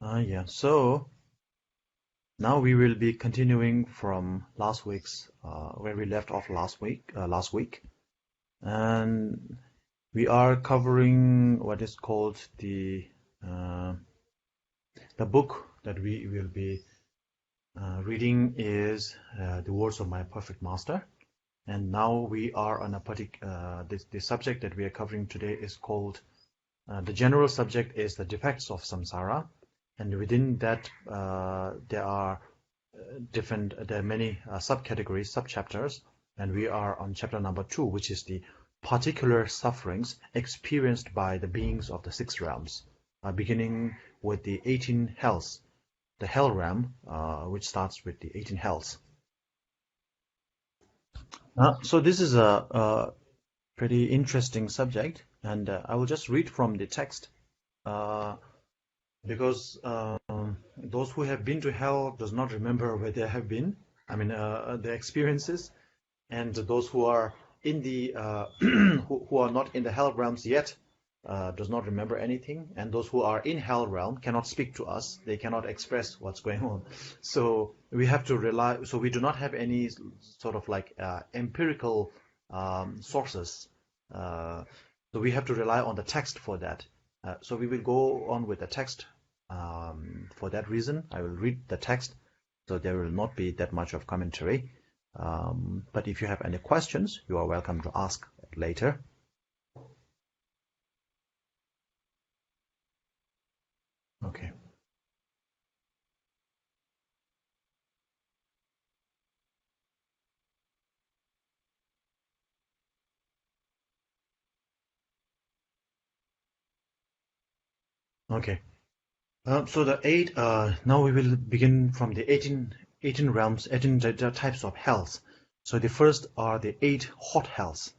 Yeah, so now we will be continuing from last week's where we left off last week, and we are covering what is called the book that we will be reading is the words of my perfect master. And now we are on a particular the subject that we are covering today is called the general subject is the defects of samsara, and within that there are many subcategories, subchapters, and we are on chapter number 2, which is the particular sufferings experienced by the beings of the 6 realms, beginning with the 18 hells, the hell realm, which starts with the 18 hells. So this is a pretty interesting subject, and I will just read from the text, because those who have been to hell does not remember where they have been. I mean, the experiences, and those who are in the who are not in the hell realms yet does not remember anything, and those who are in hell realm cannot speak to us. They cannot express what's going on. So we have to rely. So we do not have any sort of like empirical sources. So we have to rely on the text for that. So we will go on with the text. For that reason, I will read the text, so there will not be that much of commentary. But if you have any questions, you are welcome to ask later. Okay. Okay. So the 8, now we will begin from the 18 realms, 18 types of hells. So the first are the 8 hot hells.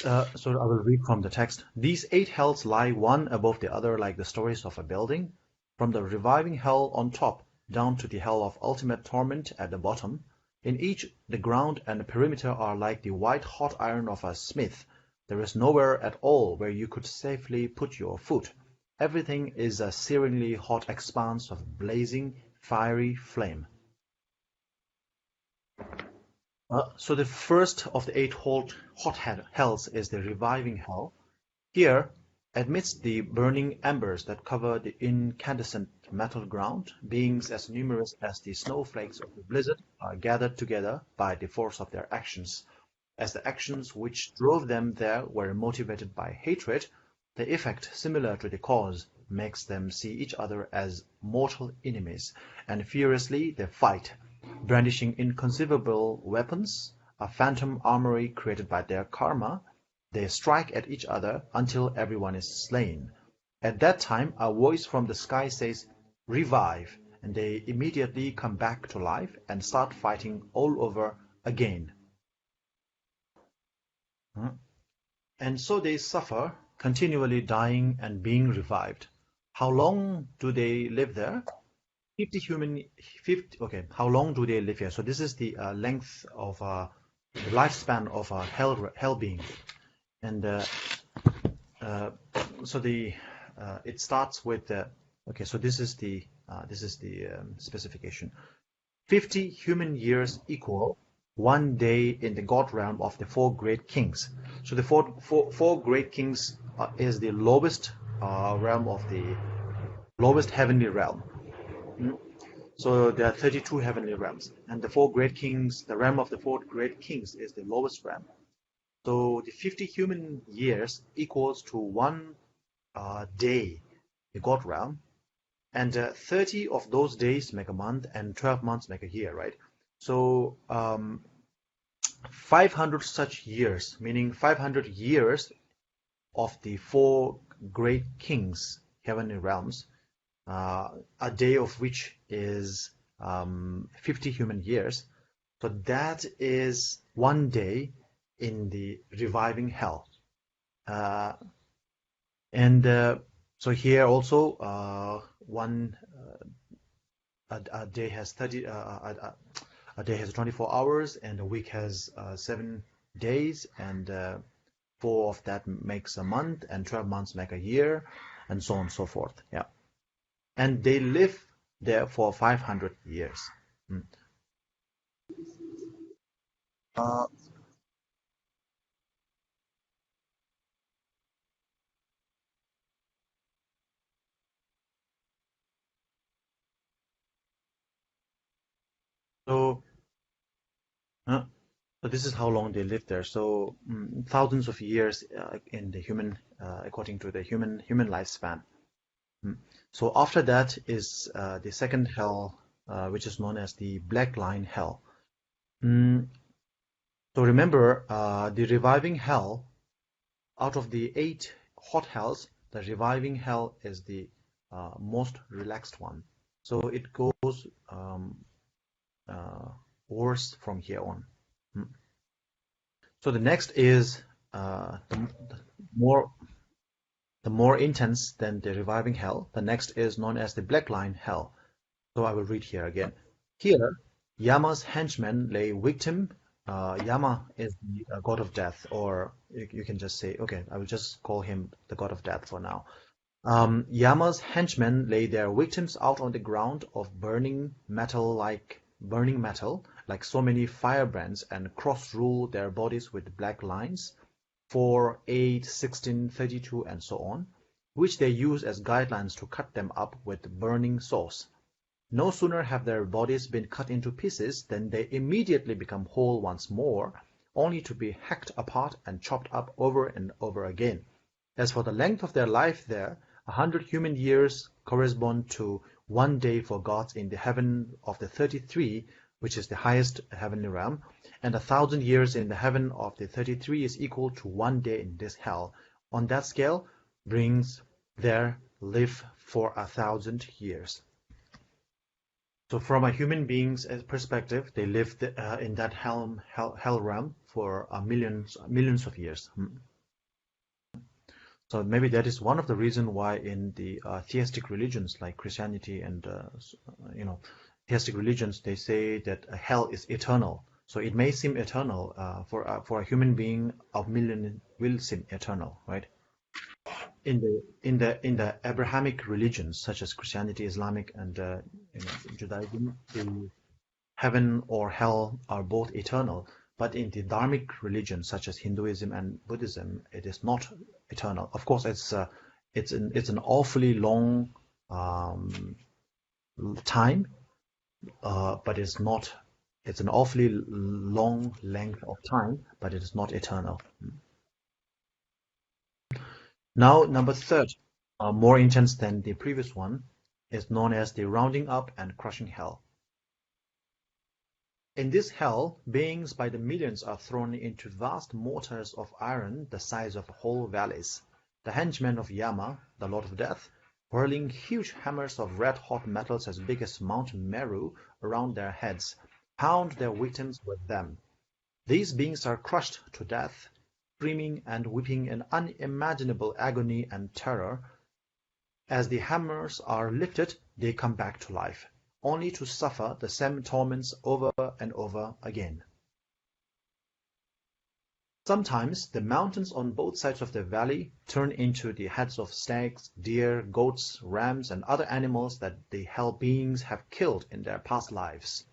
So I will read from the text. These 8 hells lie one above the other like the stories of a building, from the reviving hell on top down to the hell of ultimate torment at the bottom. In each, the ground and the perimeter are like the white-hot iron of a smith. There is nowhere at all where you could safely put your foot. Everything is a searingly hot expanse of blazing, fiery flame. So the first of the 8 hot hells is the reviving hell. Here, amidst the burning embers that cover the incandescent metal ground, beings as numerous as the snowflakes of the blizzard are gathered together by the force of their actions. As the actions which drove them there were motivated by hatred, the effect, similar to the cause, makes them see each other as mortal enemies, and furiously they fight, brandishing inconceivable weapons, a phantom armory created by their karma. They strike at each other until everyone is slain. At that time, a voice from the sky says, "Revive," and they immediately come back to life and start fighting all over again. And so they suffer, continually dying and being revived. How long do they live there? 50. Okay, how long do they live here? So this is the length of the lifespan of a hell being. And so it starts with okay. So this is the specification. 50 human years equal 1 day in the god realm of the 4 great kings. So the four great kings is the lowest realm of the lowest heavenly realm. So there are 32 heavenly realms, and the 4 great kings, the realm of the 4 great kings is the lowest realm. So the 50 human years equals to 1 day, the God realm, and 30 of those days make a month, and 12 months make a year, right? So 500 such years, meaning 500 years of the 4 great kings, heavenly realms, a day of which is 50 human years. So that is 1 day in the reviving hell. And so here also a day has 24 hours, and a week has 7 days, and 4 of that makes a month, and 12 months make a year. and so on and so forth. Yeah, and they live there for 500 years. Mm. Uh, so, uh, so this is how long they live there. So thousands of years in the human, according to the human lifespan. Mm. So after that is the second hell, which is known as the Black Line Hell. Mm. So remember, the reviving hell, out of the 8 hot hells, the reviving hell is the most relaxed one. So it goes uh, worse from here on. Mm. So the next is more the more intense than the reviving hell. The next is known as the Black Line Hell. So I will read here again. Here, Yama's henchmen lay victim. Yama is the god of death, or you can just say, okay, I will just call him the god of death for now. Yama's henchmen lay their victims out on the ground of burning metal, like so many firebrands, and cross-rule their bodies with black lines, 4, 8, 16, 32, and so on, which they use as guidelines to cut them up with burning sauce. No sooner have their bodies been cut into pieces than they immediately become whole once more, only to be hacked apart and chopped up over and over again. As for the length of their life there, 100 human years correspond to 1 day for gods in the heaven of the 33, which is the highest heavenly realm, and 1,000 years in the heaven of the 33 is equal to 1 day in this hell. On that scale, beings there live for 1,000 years. So from a human being's perspective, they live in that hell realm for millions of years. So maybe that is one of the reasons why in the theistic religions like Christianity and theistic religions, they say that hell is eternal. So it may seem eternal for a human being, a million will seem eternal, right? In the Abrahamic religions such as Christianity, Islamic, and Judaism, the heaven or hell are both eternal. But in the Dharmic religions such as Hinduism and Buddhism, it is not eternal. Of course, it's an awfully long time, but it's not. It's an awfully long length of time, but it is not eternal. Now, number third, more intense than the previous one, is known as the rounding up and crushing hell. In this hell, beings by the millions are thrown into vast mortars of iron the size of whole valleys. The henchmen of Yama, the Lord of Death, whirling huge hammers of red-hot metals as big as Mount Meru around their heads, pound their victims with them. These beings are crushed to death, screaming and weeping in unimaginable agony and terror. As the hammers are lifted, they come back to life, only to suffer the same torments over and over again. Sometimes the mountains on both sides of the valley turn into the heads of stags, deer, goats, rams, and other animals that the hell beings have killed in their past lives.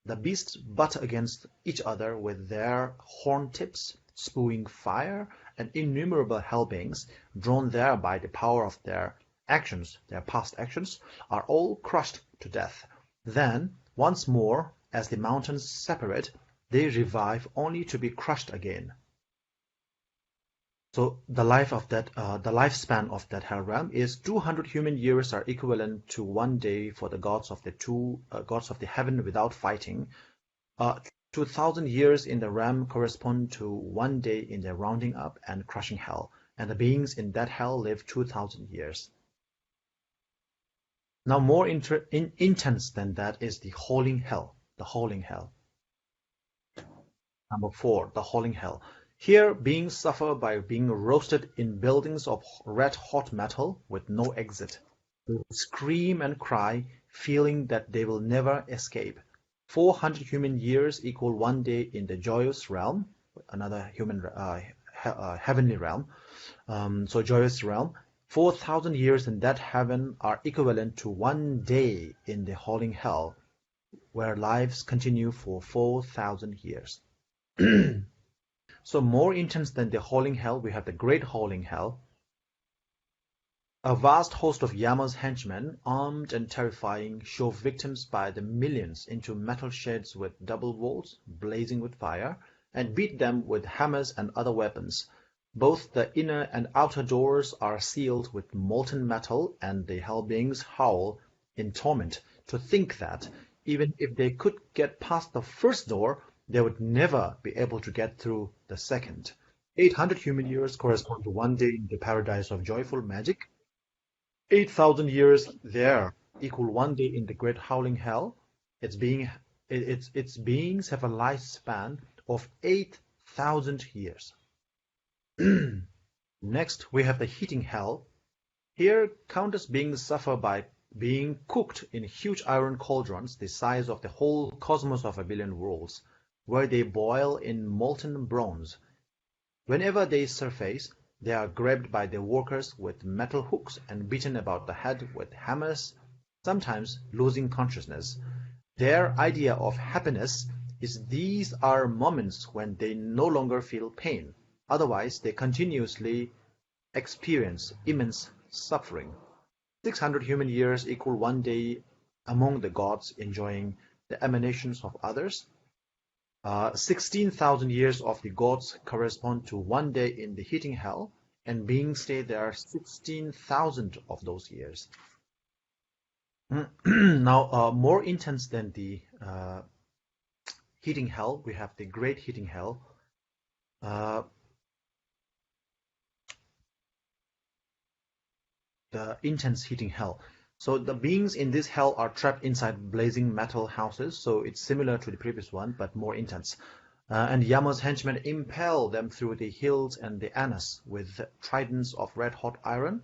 The beasts butt against each other with their horn tips, spewing fire, and innumerable hell beings, drawn there by the power of their actions, their past actions, are all crushed to death. Then, once more, as the mountains separate, they revive only to be crushed again. So the lifespan of that hell realm is 200 human years are equivalent to 1 day for the gods of the heaven without fighting. 2,000 years in the realm correspond to 1 day in the rounding up and crushing hell, and the beings in that hell live 2,000 years. Now more intense than that is the howling hell. The howling hell. Number 4, the howling hell. Here, beings suffer by being roasted in buildings of red-hot metal with no exit. They scream and cry, feeling that they will never escape. 400 human years equal 1 day in the joyous realm, another heavenly realm. So joyous realm. 4,000 years in that heaven are equivalent to 1 day in the howling hell, where lives continue for 4,000 years. So more intense than the howling hell, we have the great howling hell. A vast host of Yama's henchmen, armed and terrifying, shove victims by the millions into metal sheds with double walls, blazing with fire, and beat them with hammers and other weapons. Both the inner and outer doors are sealed with molten metal, and the hell beings howl in torment to think that, even if they could get past the first door, they would never be able to get through the second. 800 human years correspond to 1 day in the paradise of joyful magic. 8,000 years there equal 1 day in the great howling hell. Its beings have a lifespan of 8,000 years. Next, we have the heating hell. Here, countless beings suffer by being cooked in huge iron cauldrons the size of the whole cosmos of a billion worlds, where they boil in molten bronze. Whenever they surface, they are grabbed by the workers with metal hooks and beaten about the head with hammers, sometimes losing consciousness. Their idea of happiness is these are moments when they no longer feel pain. Otherwise, they continuously experience immense suffering. 600 human years equal 1 day among the gods enjoying the emanations of others. 16,000 years of the gods correspond to 1 day in the heating hell, and beings stay there 16,000 of those years. Now, more intense than the heating hell, we have the great heating hell. The intense heating hell. So the beings in this hell are trapped inside blazing metal houses, so it's similar to the previous one, but more intense. And Yama's henchmen impel them through the hills and the anus with tridents of red-hot iron,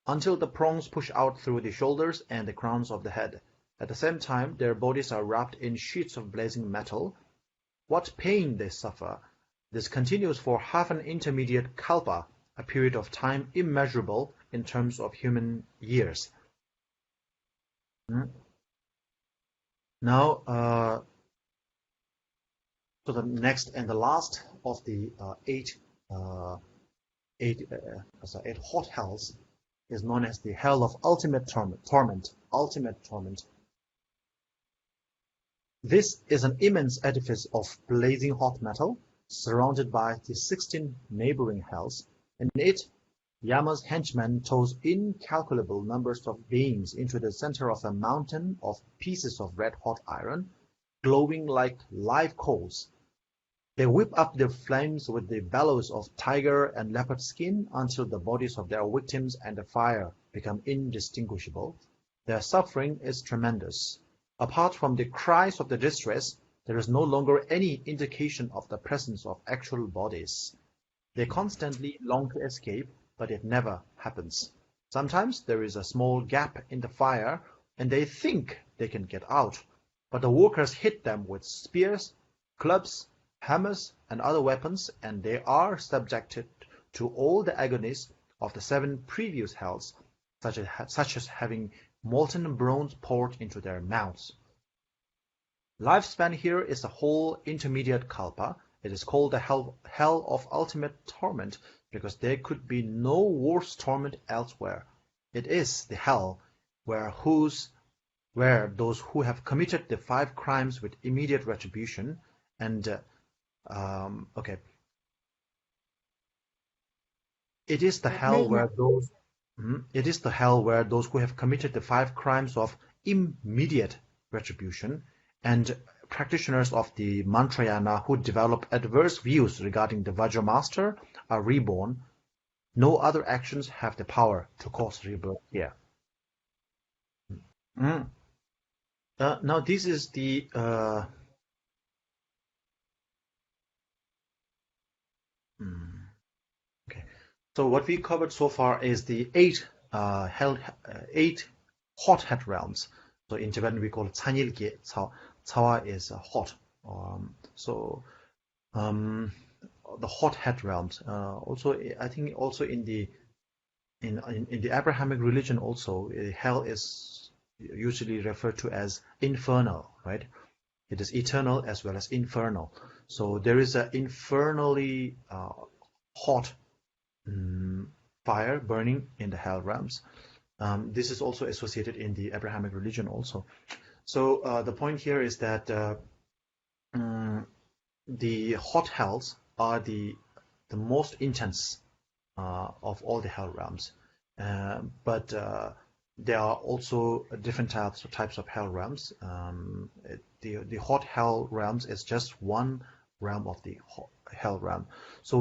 until the prongs push out through the shoulders and the crowns of the head. At the same time, their bodies are wrapped in sheets of blazing metal. What pain they suffer! This continues for half an intermediate kalpa, a period of time immeasurable in terms of human years. Now, so the next and the last of the eight hot hells is known as the hell of ultimate torment. Ultimate torment. This is an immense edifice of blazing hot metal, surrounded by the 16 neighboring hells. In it, Yama's henchmen toss incalculable numbers of beings into the center of a mountain of pieces of red-hot iron, glowing like live coals. They whip up their flames with the bellows of tiger and leopard skin until the bodies of their victims and the fire become indistinguishable. Their suffering is tremendous. Apart from the cries of the distress, there is no longer any indication of the presence of actual bodies. They constantly long to escape, but it never happens. Sometimes there is a small gap in the fire, and they think they can get out, but the workers hit them with spears, clubs, hammers, and other weapons, and they are subjected to all the agonies of the 7 previous hells, such as having molten bronze poured into their mouths. Lifespan here is a whole intermediate kalpa. It is called the hell of ultimate torment because there could be no worse torment elsewhere. It is the hell where those who have committed the 5 crimes with immediate retribution and it is the hell where those who have committed the 5 crimes of immediate retribution and practitioners of the Mantrayana who develop adverse views regarding the Vajramaster are reborn. No other actions have the power to cause rebirth here. Now this is the okay. So what we covered so far is the 8 hot head realms. So in Tibetan we call it Chanilge. Cawa is hot. The hot head realms. Also, I think also in the in the Abrahamic religion also, hell is usually referred to as infernal, right? It is eternal as well as infernal. So there is an infernally hot fire burning in the hell realms. This is also associated in the Abrahamic religion also. So the point here is that the hot hells are the most intense of all the hell realms. But there are also different types of hell realms. The hot hell realms is just one realm of the hell realm. So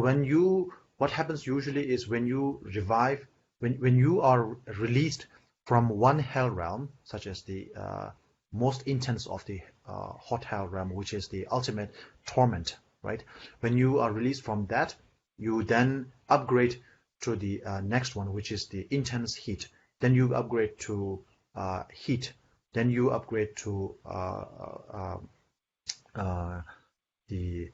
what happens usually is when you revive, when you are released from one hell realm, such as the most intense of the hot hell realm, which is the ultimate torment, right? When you are released from that, you then upgrade to the next one, which is the intense heat. Then you upgrade to heat. Then you upgrade to the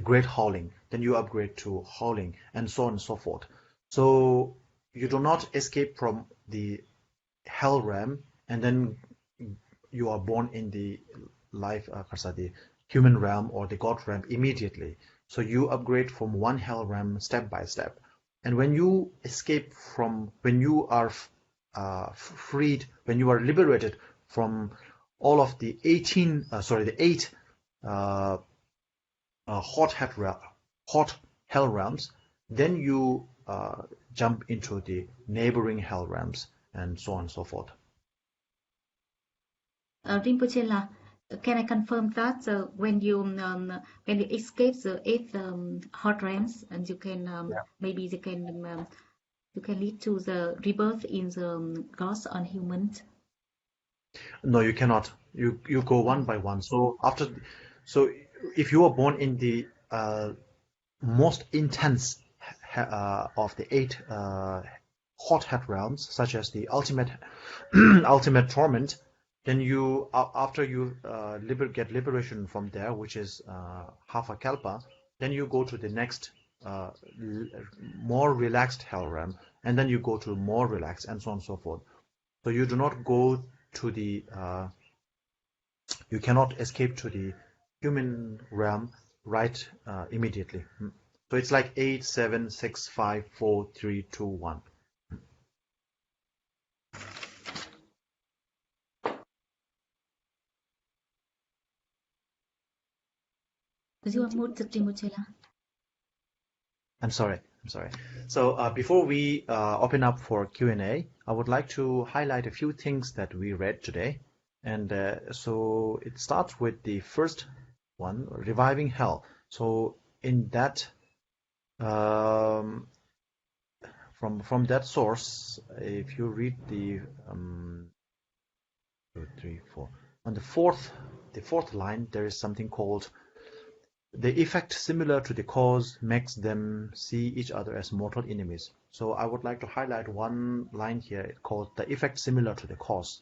great howling. Then you upgrade to howling, and so on and so forth. So you do not escape from the hell realm and then you are born in the the human realm or the God realm immediately. So you upgrade from one hell realm step by step. And when you escape from, when you are freed, when you are liberated from all of the 8 hot hell realms, then you jump into the neighboring hell realms and so on and so forth. Rinpoche, can I confirm that when you escape the 8 hot realms, and you can maybe you can lead to the rebirth in the gods or humans? No, you cannot. You go one by one. So if you are born in the most intense of the 8 hot head realms, such as the ultimate ultimate torment, then you after you get liberation from there, which is half a kalpa, then you go to the next more relaxed hell realm, and then you go to more relaxed, and so on and so forth. So you do not go to the you cannot escape to the human realm right immediately. So it's like 8, 7, 6, 5, 4, 3, 2, 1. I'm sorry. So before we open up for Q&A, I would like to highlight a few things that we read today. And so it starts with the first one, reviving hell. So in that, from that source, if you read the 2, 3, 4, on the fourth line, there is something called the effect similar to the cause makes them see each other as mortal enemies. So I would like to highlight one line here called the effect similar to the cause.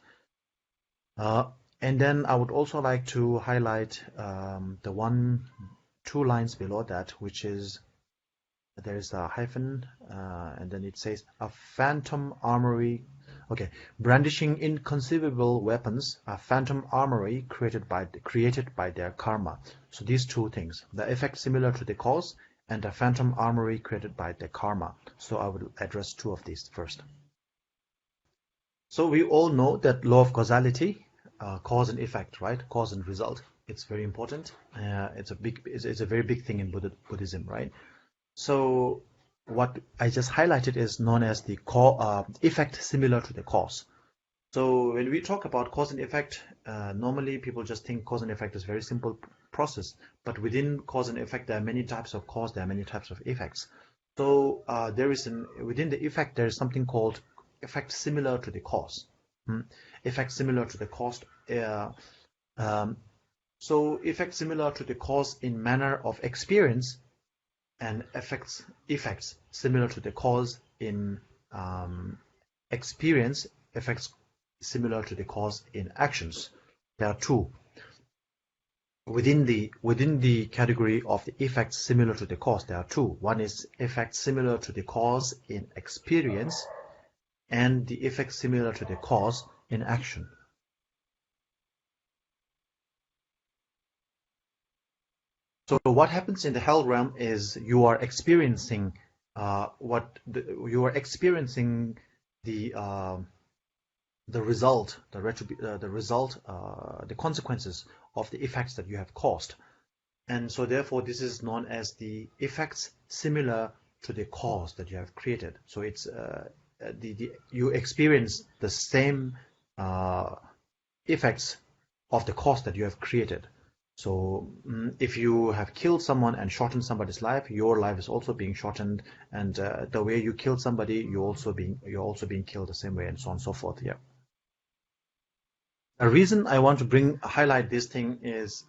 And then I would also like to highlight the 2 lines below that, which is there's a hyphen and then it says a phantom armory. Okay, brandishing inconceivable weapons, a phantom armory created by their karma. So these 2 things, the effect similar to the cause and a phantom armory created by their karma. So I will address 2 of these first. So we all know that law of causality, cause and effect, right? Cause and result. It's very important. It's a very big thing in Buddhism, right? So what I just highlighted is known as the effect similar to the cause. So when we talk about cause and effect, normally people just think cause and effect is a very simple process. But within cause and effect, there are many types of cause, there are many types of effects. So within the effect, there is something called effect similar to the cause. Effect similar to the cause. So effect similar to the cause in manner of experience, and effects similar to the cause in experience, effects similar to the cause in actions. There are 2. within the category of the effects similar to the cause, there are two. One is effects similar to the cause in experience, and the effects similar to the cause in action. So what happens in the hell realm is you are experiencing the result, the consequences of the effects that you have caused. And so therefore this is known as the effects similar to the cause that you have created. So it's you experience the same effects of the cause that you have created. So if you have killed someone and shortened somebody's life, your life is also being shortened, and the way you killed somebody, you're also being killed the same way, and so on and so forth. Yeah. A reason I want to highlight this thing is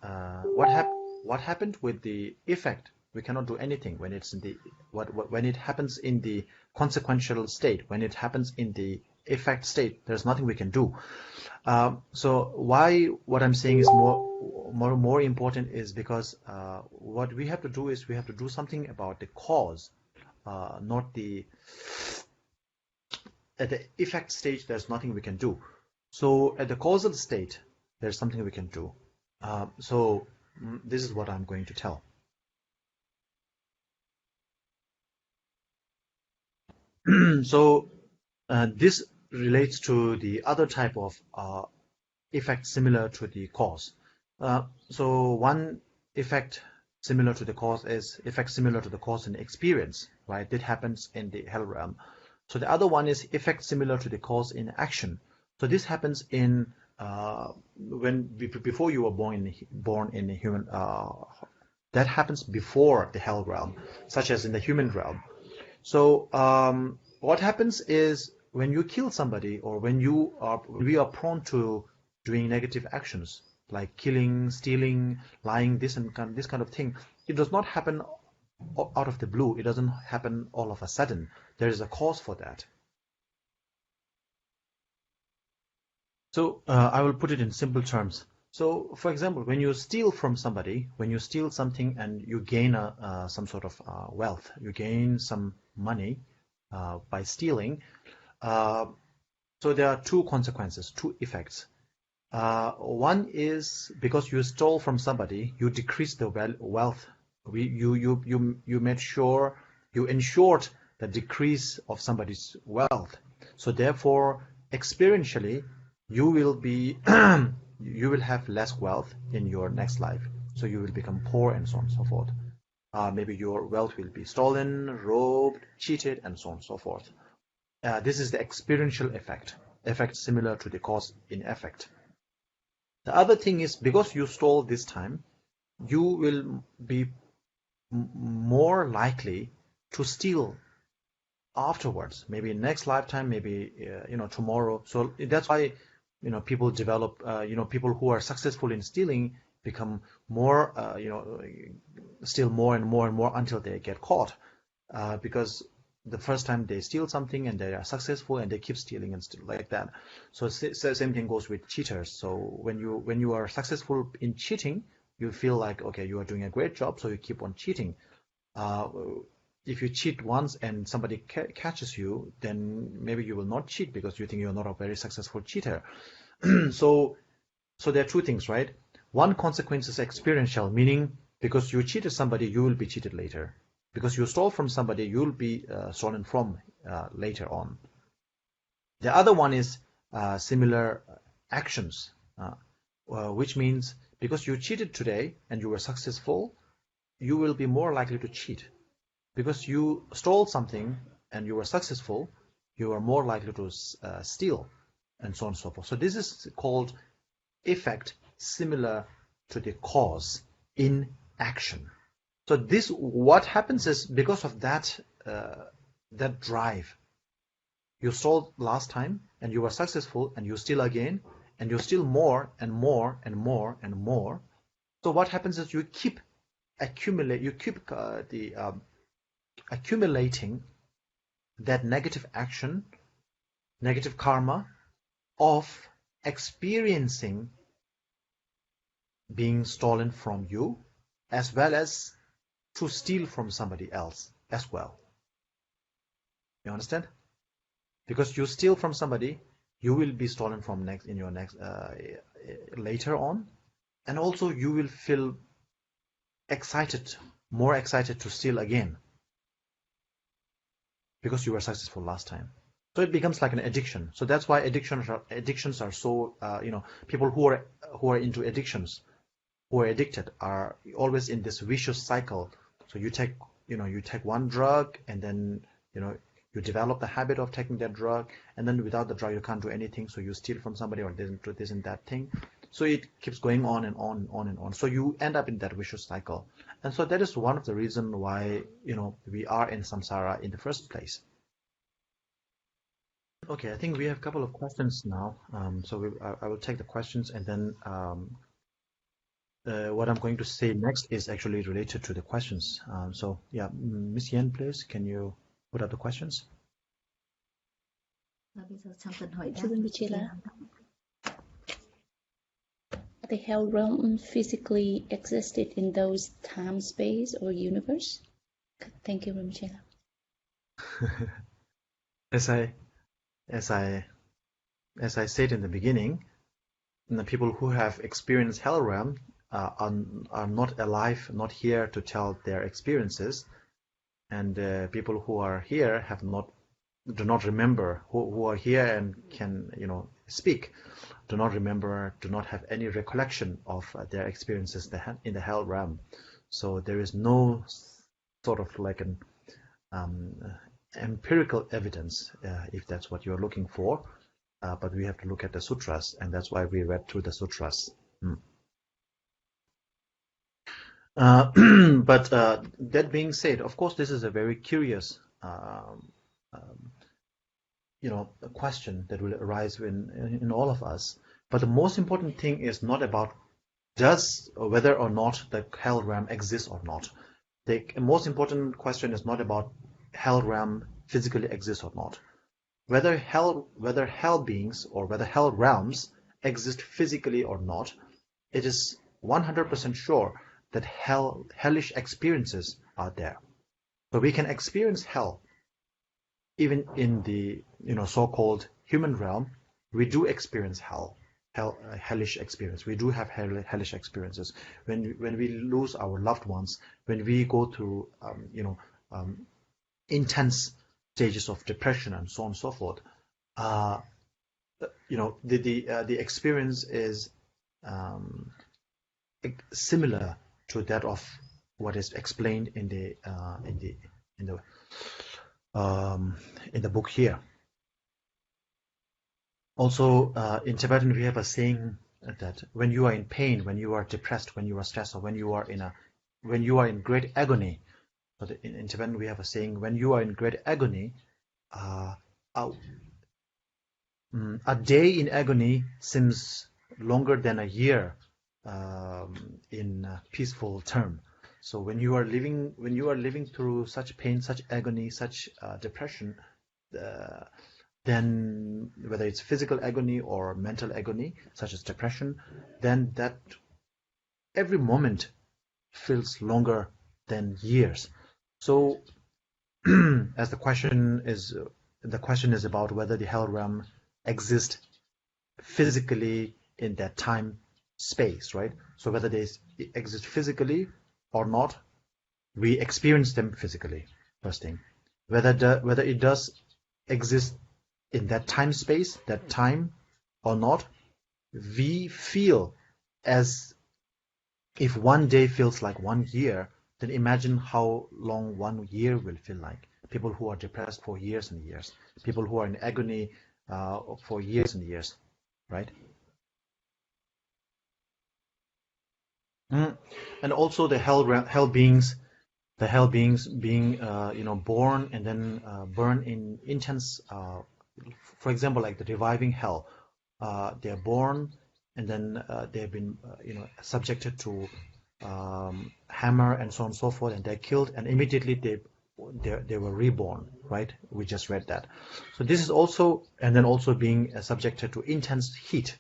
what happened with the effect. We cannot do anything when it's in the when it happens in the consequential state. When it happens in the effect state, there's nothing we can do. So what I'm saying is more important is because what we have to do is we have to do something about the cause, not at the effect stage. There's nothing we can do. So at the causal state, there's something we can do. So this is what I'm going to tell. So this relates to the other type of effect similar to the cause. So one effect similar to the cause is effect similar to the cause in experience, right? That happens in the hell realm. So the other one is effect similar to the cause in action. So this happens in before you were born in a human. That happens before the hell realm, such as in the human realm. So what happens is when you kill somebody, or when we are prone to doing negative actions like killing, stealing, lying, this kind of thing. It does not happen out of the blue. It doesn't happen all of a sudden. There is a cause for that. So I will put it in simple terms. So, for example, when you steal from somebody, when you steal something and you gain some sort of wealth, you gain some money by stealing. So there are two consequences, two effects. One is because you stole from somebody, you decrease the wealth. You made sure you ensured the decrease of somebody's wealth. So therefore, experientially, you will have less wealth in your next life. So you will become poor and so on and so forth. Maybe your wealth will be stolen, robbed, cheated, and so on and so forth. This is the experiential effect similar to the cause in effect. The other thing is, because you stole this time, you will be more likely to steal afterwards, maybe next lifetime, maybe tomorrow. So that's why people develop, people who are successful in stealing become more, steal more and more and more until they get caught, because the first time they steal something and they are successful and they keep stealing and steal like that. So same thing goes with cheaters. So when you are successful in cheating, you feel like, okay, you are doing a great job, so you keep on cheating. If you cheat once and somebody catches you, then maybe you will not cheat because you think you're not a very successful cheater. So there are two things, right? One consequence is experiential, meaning because you cheated somebody, you will be cheated later. Because you stole from somebody, you'll be stolen from later on. The other one is similar actions, which means because you cheated today and you were successful, you will be more likely to cheat. Because you stole something and you were successful, you are more likely to steal, and so on and so forth. So this is called effect similar to the cause in action. So what happens is, because of that drive, you stole last time and you were successful, and you steal again, and you steal more and more and more and more. So what happens is you keep accumulating that negative action, negative karma of experiencing being stolen from you, as well as to steal from somebody else as well. You understand? Because you steal from somebody, you will be stolen from later on, and also you will feel excited, more excited to steal again, because you were successful last time. So it becomes like an addiction. So that's why addictions are so, people who are into addictions, who are addicted, are always in this vicious cycle. So you take one drug, and then you develop the habit of taking that drug, and then without the drug you can't do anything. So you steal from somebody, or do this and that thing. So it keeps going on and on and on and on. So you end up in that vicious cycle. And so that is one of the reasons why we are in samsara in the first place. Okay, I think we have a couple of questions now. I will take the questions, and then what I'm going to say next is actually related to the questions. So yeah, Miss Yen, please, can you put up the questions? The hell realm physically existed in those time, space, or universe? Thank you, Rinpoche. As I said in the beginning, the people who have experienced hell realm are not alive, not here to tell their experiences, and people who are here do not remember, who are here and can speak, do not remember, do not have any recollection of their experiences in the hell realm. So there is no sort of like an empirical evidence, if that's what you're looking for, but we have to look at the sutras, and that's why we read through the sutras. But that being said, of course, this is a very curious a question that will arise in all of us. But the most important thing is not about whether or not the hell realm exists or not. The most important question is not about hell realm physically exists or not. Whether hell beings or whether hell realms exist physically or not, it is 100% sure that hellish experiences are there. So we can experience hell. Even in the so-called human realm, we do experience hellish experience. We do have hellish experiences when we lose our loved ones, when we go through intense stages of depression and so on and so forth. The experience is similar to that of what is explained in the book here. Also, in Tibetan, we have a saying that when you are in pain, when you are depressed, when you are stressed, or when you are in great agony. But in Tibetan, we have a saying: when you are in great agony, a day in agony seems longer than a year in peaceful term. So when you are living through such pain, such agony, such depression, then whether it's physical agony or mental agony, such as depression, then that every moment feels longer than years. So as the question is about whether the hell realm exists physically in that time space, right? So whether they exist physically or not, we experience them physically, first thing. Whether it does exist in that time space, that time or not, we feel as if one day feels like 1 year, then imagine how long 1 year will feel like. People who are depressed for years and years, people who are in agony for years and years, right? And also the hell beings being born and then burn in intense, for example, like the reviving hell. They are born and then they have been subjected to hammer and so on and so forth, and they're killed, and immediately they were reborn, right? We just read that. So this is also, and then also being subjected to intense heat.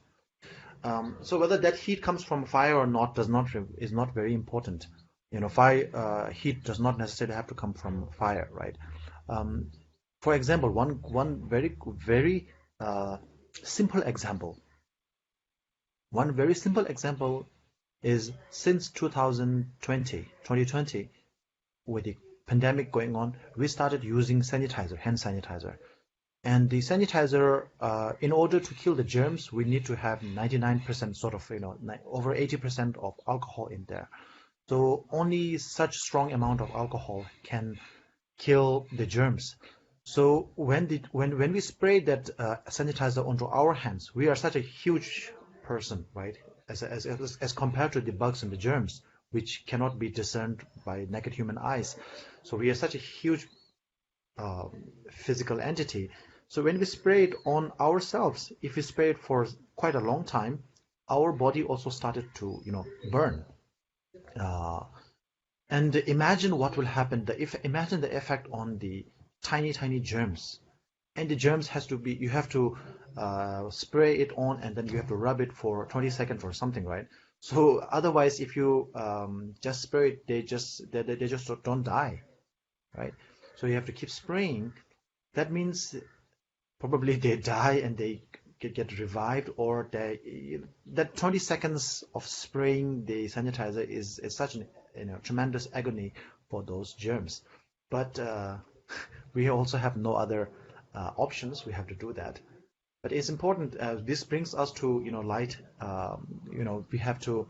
So whether that heat comes from fire or not is not very important. Fire heat does not necessarily have to come from fire, right? For example, one very simple example. One very simple example is since 2020, with the pandemic going on, we started using sanitizer, hand sanitizer. And the sanitizer, in order to kill the germs, we need to have 99% sort of, over 80% of alcohol in there. So only such strong amount of alcohol can kill the germs. So when we spray that sanitizer onto our hands, we are such a huge person, right? As compared to the bugs and the germs, which cannot be discerned by naked human eyes. So we are such a huge physical entity. So when we spray it on ourselves, if we spray it for quite a long time, our body also started to, burn. And imagine what will happen. Imagine the effect on the tiny germs. And the germs you have to spray it on, and then you have to rub it for 20 seconds or something, right? So otherwise, if you just spray it, they just don't die, right? So you have to keep spraying. That means probably they die and they get revived, or that 20 seconds of spraying the sanitizer is such an tremendous agony for those germs. But we also have no other options. We have to do that. But it's important. This brings us to light. We have to.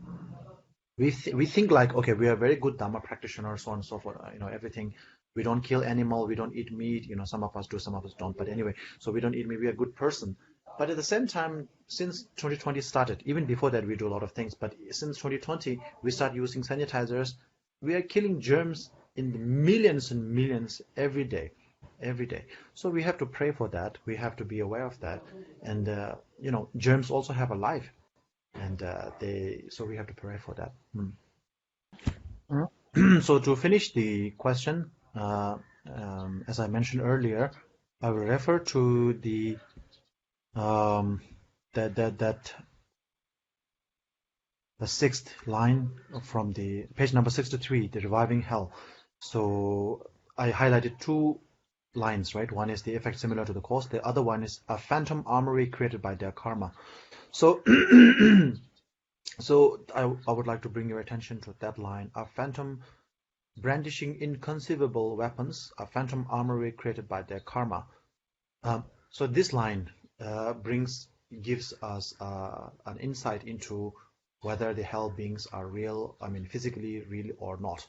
We think like, okay, we are very good Dharma practitioners, so on and so forth. Everything. We don't kill animal. We don't eat meat. Some of us do, some of us don't. But anyway, so we don't eat meat. We are a good person. But at the same time, since 2020 started, even before that, we do a lot of things. But since 2020, we start using sanitizers. We are killing germs in the millions and millions every day. So we have to pray for that. We have to be aware of that. And germs also have a life, and so we have to pray for that. So to finish the question, as I mentioned earlier, I will refer to the the sixth line from the page number 63, the reviving hell. So I highlighted two lines, right? One is the effect similar to the cause. The other one is a phantom armory created by their karma. So, so I would like to bring your attention to that line. A phantom brandishing inconceivable weapons, a phantom armory created by their karma. So this line gives us an insight into whether the hell beings are real, physically real or not.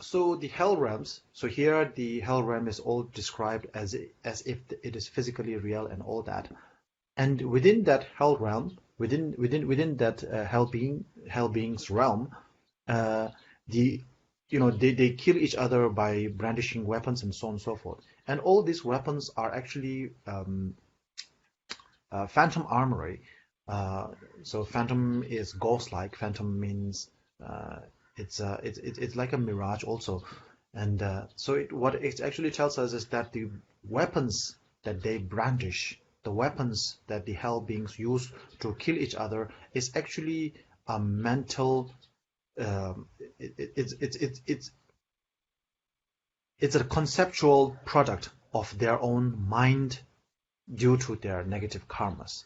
So the hell realms, so here the hell realm is all described as if it is physically real and all that. And within that hell realm, within that hell being's realm, they kill each other by brandishing weapons and so on and so forth. And all these weapons are actually phantom armory. So phantom is ghost-like. Phantom means it's like a mirage also. And so what it actually tells us is that the weapons that they brandish, the weapons that the hell beings use to kill each other, is actually a mental. It's a conceptual product of their own mind due to their negative karmas.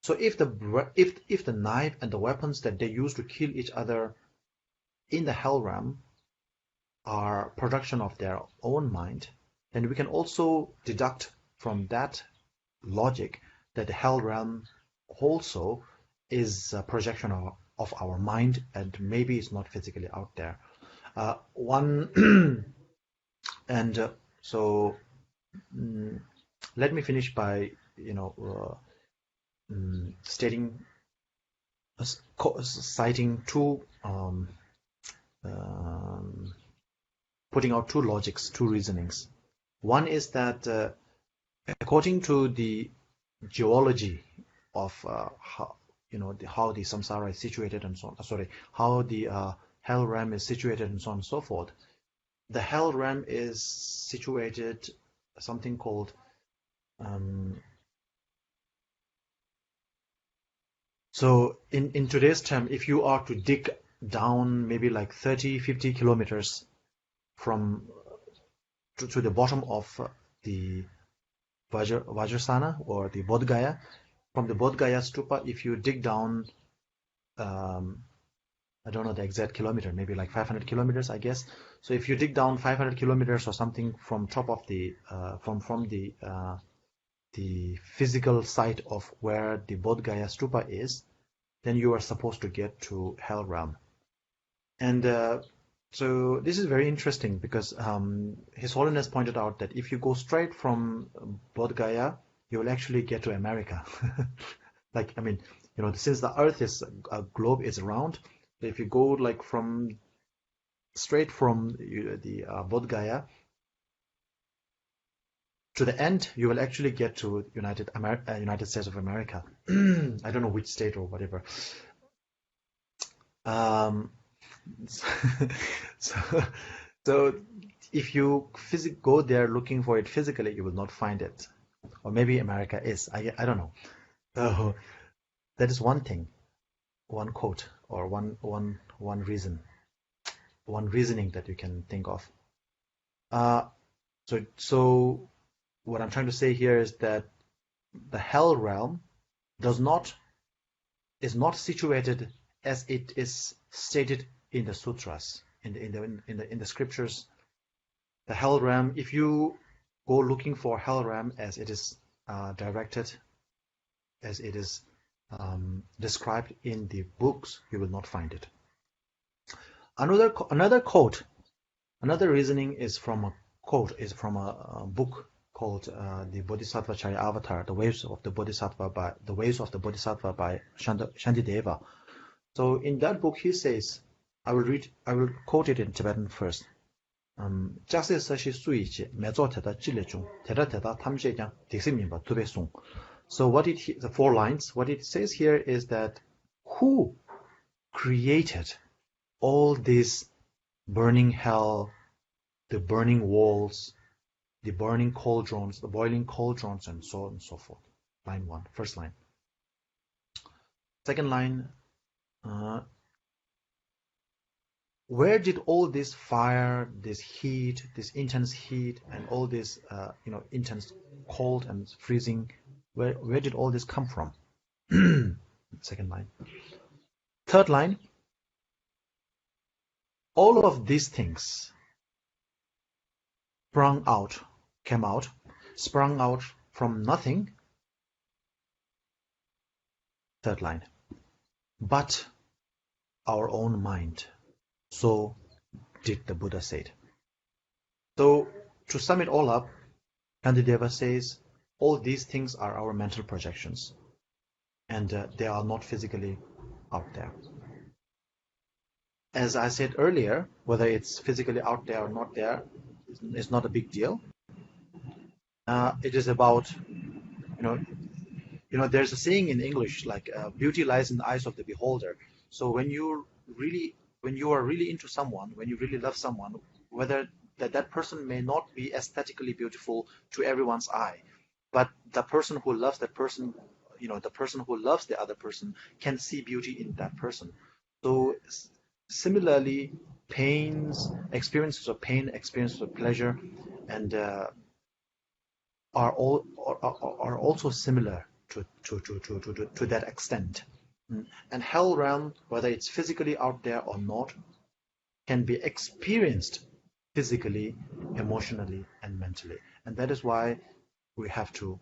So if the knife and the weapons that they use to kill each other in the hell realm are production of their own mind, then we can also deduct from that logic that the hell realm also is a projection of our mind, and maybe it's not physically out there. Let me finish by citing two, putting out two logics, two reasonings. One is that according to the geology of how the samsara is situated and so on, how the hell realm is situated and so on and so forth, the hell realm is situated something called So in today's term, if you are to dig down maybe like 30-50 kilometers from to the bottom of the Vajrasana or the Bodh Gaya, from the Bodh Gaya stupa, if you dig down, I don't know the exact kilometer, maybe like 500 kilometers, I guess. So if you dig down 500 kilometers or something from top of the from the physical site of where the Bodh Gaya stupa is, then you are supposed to get to Hell realm. And so this is very interesting because His Holiness pointed out that if you go straight from Bodh Gaya, you will actually get to America. Like, I mean, you know, since the Earth is a globe is round, if you go like straight from the Bodh Gaya to the end, you will actually get to United States of America. I don't know which state or whatever. So if you go there looking for it physically, you will not find it. Or maybe America is. I don't know. So that is one thing, one quote, or one reason, one reasoning that you can think of. So what I'm trying to say here is that the hell realm is not situated as it is stated in the sutras, in the scriptures. The hell realm, if you go looking for hell realm as it is directed, as it is described in the books, you will not find it. Another quote, another reasoning is from a book called the Bodhisattva Charya Avatar, The Waves of the Bodhisattva by Shantideva. So in that book he says, I will quote it in Tibetan first. So the 4 lines, what it says here is that who created all this burning hell, the burning walls, the burning cauldrons, the boiling cauldrons, and so on and so forth. Line 1, first line. Second line, where did all this fire, this heat, this intense heat, and all this intense cold and freezing, where did all this come from? Second line. Third line, all of these things sprung out from nothing. Third line. But our own mind. So did the Buddha say it. So to sum it all up, Shantideva says all these things are our mental projections, and they are not physically out there. As I said earlier, whether it's physically out there or not there is not a big deal. It is about, there's a saying in English like beauty lies in the eyes of the beholder. So when you are really into someone, when you really love someone, whether that person may not be aesthetically beautiful to everyone's eye, but the person who loves that person, the person who loves the other person can see beauty in that person. So similarly, experiences of pain, experiences of pleasure, and are also similar to that extent. And hell realm, whether it's physically out there or not, can be experienced physically, emotionally, and mentally. And that is why we have to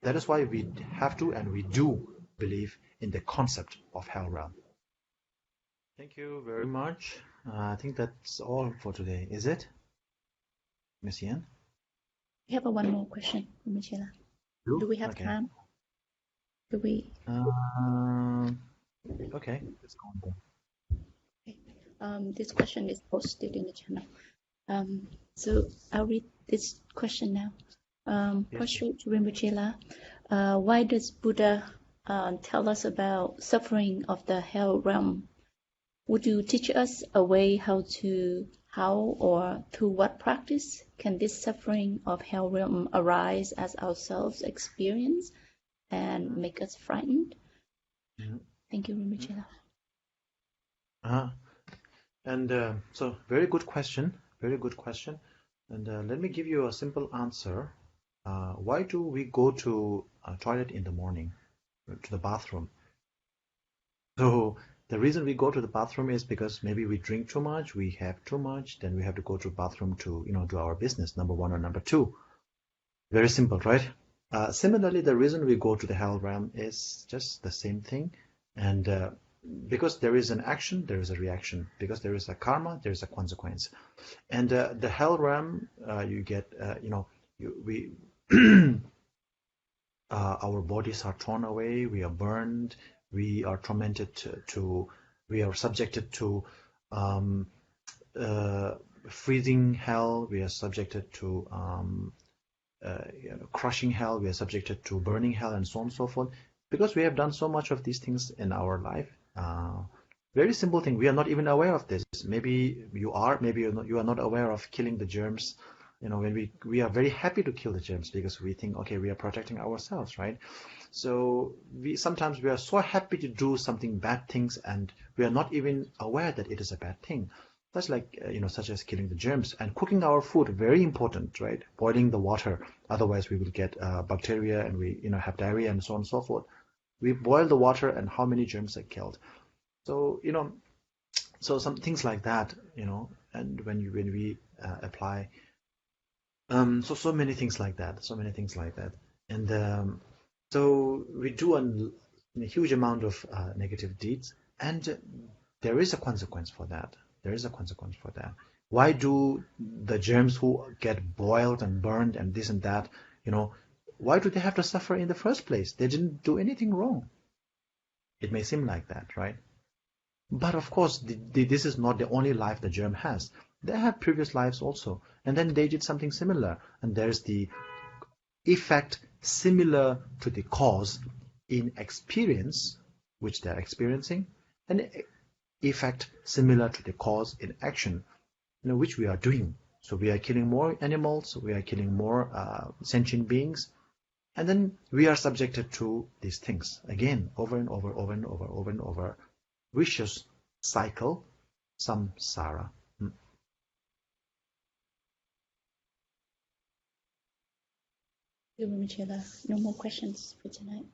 and we do believe in the concept of hell realm. Thank you very much. I think that's all for today. Is it, Miss Yan? We have one more question, Michela. Do we have time? Do we? Okay, let's go on. Okay. This question is posted in the channel. So I'll read this question now. Prostrate Rinpoche, why does Buddha tell us about suffering of the hell realm? Would you teach us a way how or through what practice can this suffering of hell realm arise as ourselves experience and make us frightened? Thank you, Rinpoche. So very good question. Very good question. And let me give you a simple answer. Why do we go to a toilet in the morning, to the bathroom? So the reason we go to the bathroom is because maybe we drink too much, we have too much, then we have to go to the bathroom to, do our business, number one or number two. Very simple, right? Similarly, the reason we go to the hell realm is just the same thing. And because there is an action, there is a reaction. Because there is a karma, there is a consequence. And the hell realm, you get, our bodies are torn away, we are burned, we are tormented we are subjected to freezing hell, we are subjected to crushing hell, we are subjected to burning hell, and so on and so forth, because we have done so much of these things in our life. Very simple thing, we are not even aware of this. Maybe you are, maybe you are not aware of killing the germs. When we are very happy to kill the germs because we think, okay, we are protecting ourselves, right? So sometimes we are so happy to do something bad things, and we are not even aware that it is a bad thing. That's like, such as killing the germs and cooking our food. Very important, right? Boiling the water. Otherwise, we will get bacteria, and we, have diarrhea and so on and so forth. We boil the water, and how many germs are killed? So, so some things like that, and when we apply, so many things like that, and so we do a huge amount of negative deeds, and there is a consequence for that. Why do the germs who get boiled and burned and this and that, why do they have to suffer in the first place? They didn't do anything wrong. It may seem like that, right? But of course, this is not the only life the germ has. They have previous lives also, and then they did something similar, and there's the effect similar to the cause in experience, which they're experiencing, and effect similar to the cause in action, which we are doing. So we are killing more animals, we are killing more sentient beings, and then we are subjected to these things again, over and over, vicious cycle, samsara. No more questions for tonight.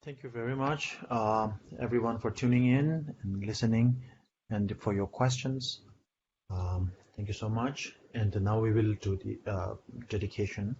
Thank you very much, everyone, for tuning in and listening, and for your questions. Thank you so much. And now we will do the dedication.